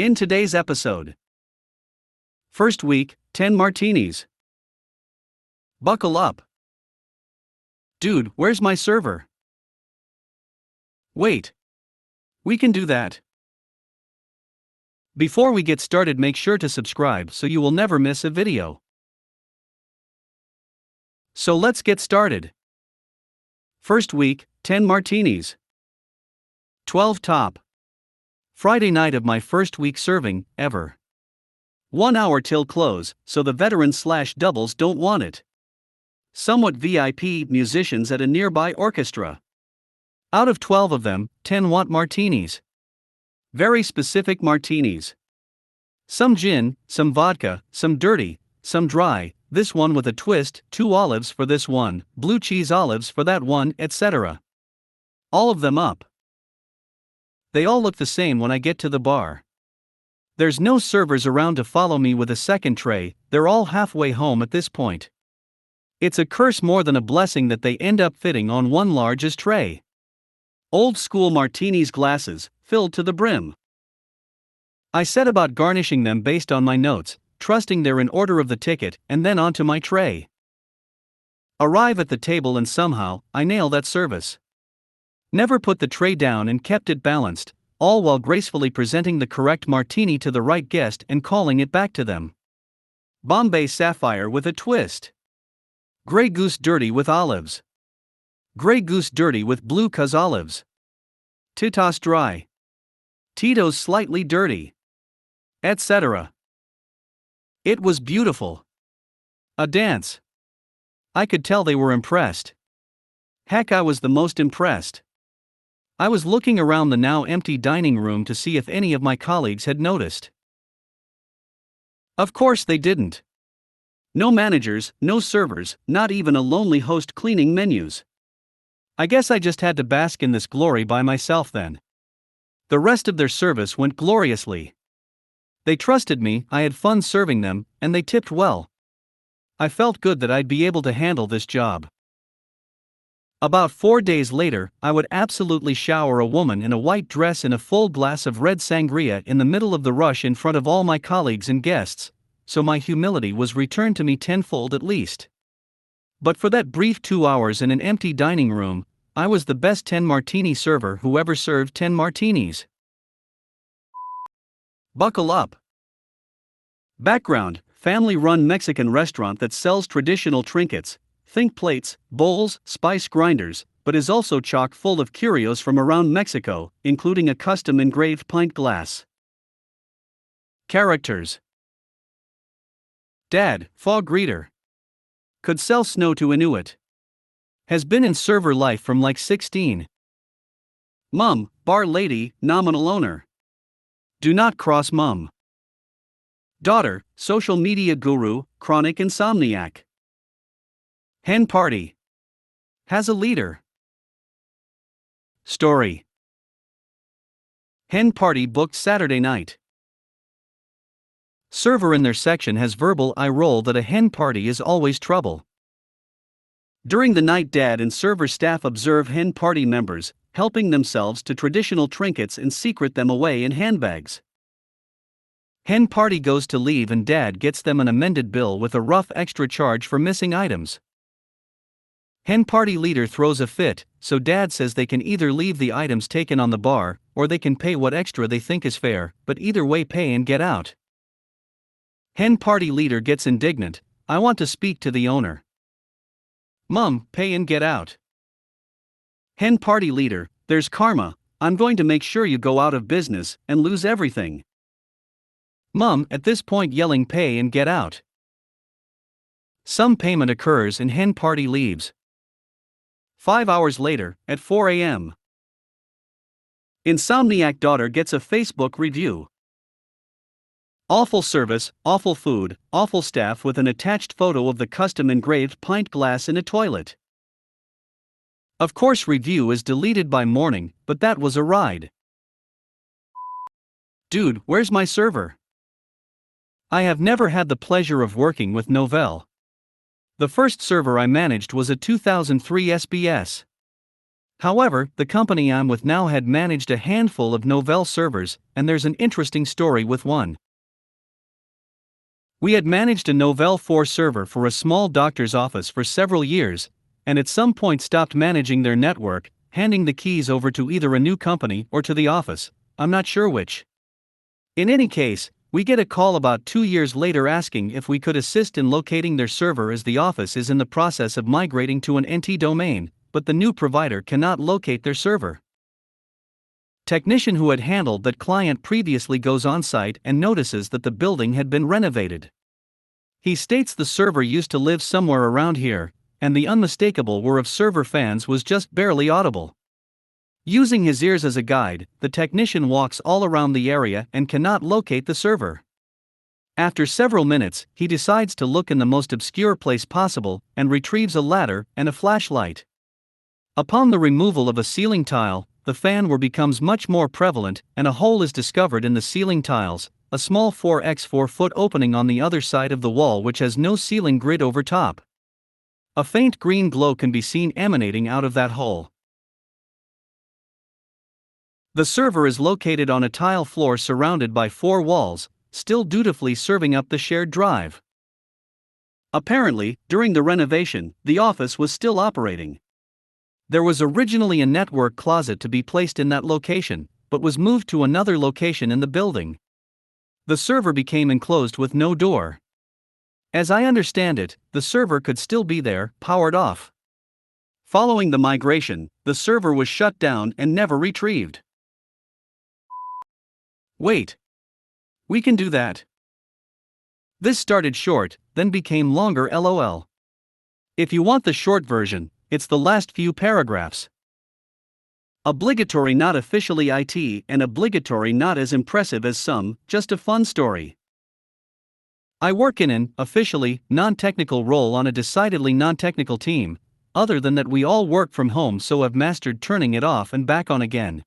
In today's episode. First week, 10 martinis. Buckle up. Dude, where's my server? Wait. We can do that. Before we get started, make sure to subscribe so you will never miss a video. So let's get started. First week, 10 martinis. 12 top. Friday night of my first week serving, ever. 1 hour till close, so the veterans/doubles don't want it. Somewhat VIP musicians at a nearby orchestra. Out of 12 of them, 10 want martinis. Very specific martinis. Some gin, some vodka, some dirty, some dry, this one with a twist, 2 olives for this one, blue cheese olives for that one, etc. All of them up. They all look the same when I get to the bar. There's no servers around to follow me with a second tray, they're all halfway home at this point. It's a curse more than a blessing that they end up fitting on one largest tray. Old school martinis glasses, filled to the brim. I set about garnishing them based on my notes, trusting they're in order of the ticket, and then onto my tray. Arrive at the table and somehow, I nail that service. Never put the tray down and kept it balanced, all while gracefully presenting the correct martini to the right guest and calling it back to them. Bombay Sapphire with a twist. Grey Goose Dirty with olives. Grey Goose Dirty with Blue Cuz olives. Tito's Dry. Tito's Slightly Dirty. Etc. It was beautiful. A dance. I could tell they were impressed. Heck, I was the most impressed. I was looking around the now empty dining room to see if any of my colleagues had noticed. Of course they didn't. No managers, no servers, not even a lonely host cleaning menus. I guess I just had to bask in this glory by myself then. The rest of their service went gloriously. They trusted me, I had fun serving them, and they tipped well. I felt good that I'd be able to handle this job. About 4 days later, I would absolutely shower a woman in a white dress in a full glass of red sangria in the middle of the rush in front of all my colleagues and guests, so my humility was returned to me tenfold at least. But for that brief 2 hours in an empty dining room, I was the best 10 martini server who ever served 10 martinis. Buckle up. Background: family-run Mexican restaurant that sells traditional trinkets. Think plates, bowls, spice grinders, but is also chock full of curios from around Mexico, including a custom engraved pint glass. Characters: Dad, fog greeter. Could sell snow to Inuit. Has been in server life from like 16. Mum, bar lady, nominal owner. Do not cross mum. Daughter, social media guru, chronic insomniac. Hen party. Has a leader. Story. Hen party booked Saturday night. Server in their section has verbal eye roll that a hen party is always trouble. During the night, dad and server staff observe hen party members helping themselves to traditional trinkets and secret them away in handbags. Hen party goes to leave and dad gets them an amended bill with a rough extra charge for missing items. Hen party leader throws a fit, so dad says they can either leave the items taken on the bar, or they can pay what extra they think is fair, but either way pay and get out. Hen party leader gets indignant, I want to speak to the owner. Mum, pay and get out. Hen party leader, there's karma, I'm going to make sure you go out of business and lose everything. Mum, at this point yelling pay and get out. Some payment occurs and hen party leaves. 5 hours later, at 4 a.m. Insomniac daughter gets a Facebook review. Awful service, awful food, awful staff with an attached photo of the custom engraved pint glass in a toilet. Of course, review is deleted by morning, but that was a ride. Dude, where's my server? I have never had the pleasure of working with Novell. The first server I managed was a 2003 SBS. However, the company I'm with now had managed a handful of Novell servers, and there's an interesting story with one. We had managed a Novell 4 server for a small doctor's office for several years, and at some point stopped managing their network, handing the keys over to either a new company or to the office, I'm not sure which. In any case, we get a call about 2 years later asking if we could assist in locating their server as the office is in the process of migrating to an NT domain, but the new provider cannot locate their server. Technician who had handled that client previously goes on site and notices that the building had been renovated. He states the server used to live somewhere around here, and the unmistakable whir of server fans was just barely audible. Using his ears as a guide, the technician walks all around the area and cannot locate the server. After several minutes, he decides to look in the most obscure place possible and retrieves a ladder and a flashlight. Upon the removal of a ceiling tile, the fan whir becomes much more prevalent, and a hole is discovered in the ceiling tiles, a small 4x4 foot opening on the other side of the wall which has no ceiling grid over top. A faint green glow can be seen emanating out of that hole. The server is located on a tile floor surrounded by 4 walls, still dutifully serving up the shared drive. Apparently, during the renovation, the office was still operating. There was originally a network closet to be placed in that location, but was moved to another location in the building. The server became enclosed with no door. As I understand it, the server could still be there, powered off. Following the migration, the server was shut down and never retrieved. Wait. We can do that. This started short, then became longer LOL. If you want the short version, it's the last few paragraphs. Obligatory, not officially IT, and obligatory, not as impressive as some, just a fun story. I work in an, officially, non-technical role on a decidedly non-technical team, other than that we all work from home so I've mastered turning it off and back on again.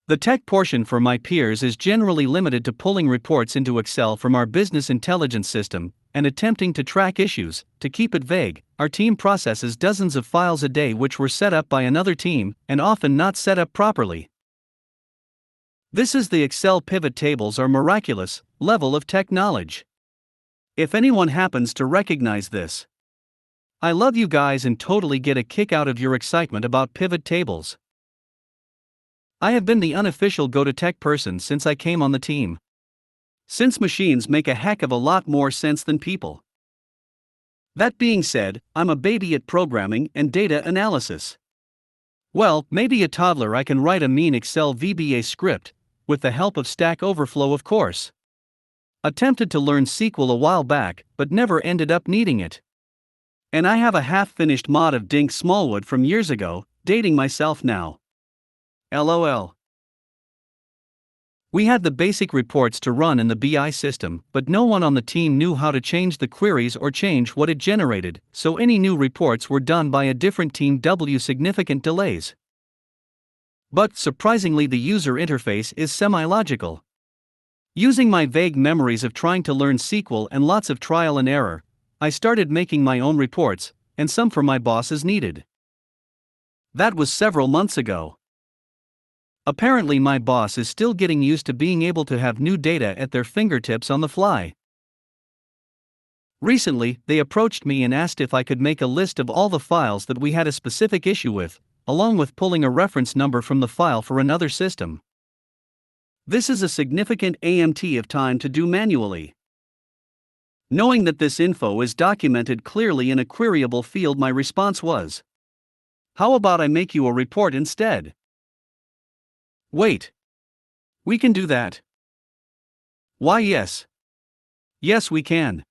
The tech portion for my peers is generally limited to pulling reports into Excel from our business intelligence system, and attempting to track issues. To keep it vague, our team processes dozens of files a day which were set up by another team, and often not set up properly. This is the Excel pivot tables or miraculous level of tech knowledge. If anyone happens to recognize this, I love you guys and totally get a kick out of your excitement about pivot tables. I have been the unofficial go-to-tech person since I came on the team. Since machines make a heck of a lot more sense than people. That being said, I'm a baby at programming and data analysis. Well, maybe a toddler. I can write a mean Excel VBA script, with the help of Stack Overflow of course. Attempted to learn SQL a while back, but never ended up needing it. And I have a half-finished mod of Dink Smallwood from years ago, dating myself now. LOL. We had the basic reports to run in the BI system, but no one on the team knew how to change the queries or change what it generated, so any new reports were done by a different team. Significant delays. But, surprisingly, the user interface is semi-logical. Using my vague memories of trying to learn SQL and lots of trial and error, I started making my own reports, and some for my boss as needed. That was several months ago. Apparently my boss is still getting used to being able to have new data at their fingertips on the fly. Recently, they approached me and asked if I could make a list of all the files that we had a specific issue with, along with pulling a reference number from the file for another system. This is a significant amount of time to do manually. Knowing that this info is documented clearly in a queryable field, my response was, "How about I make you a report instead?" Wait. We can do that? Why, yes. Yes, we can.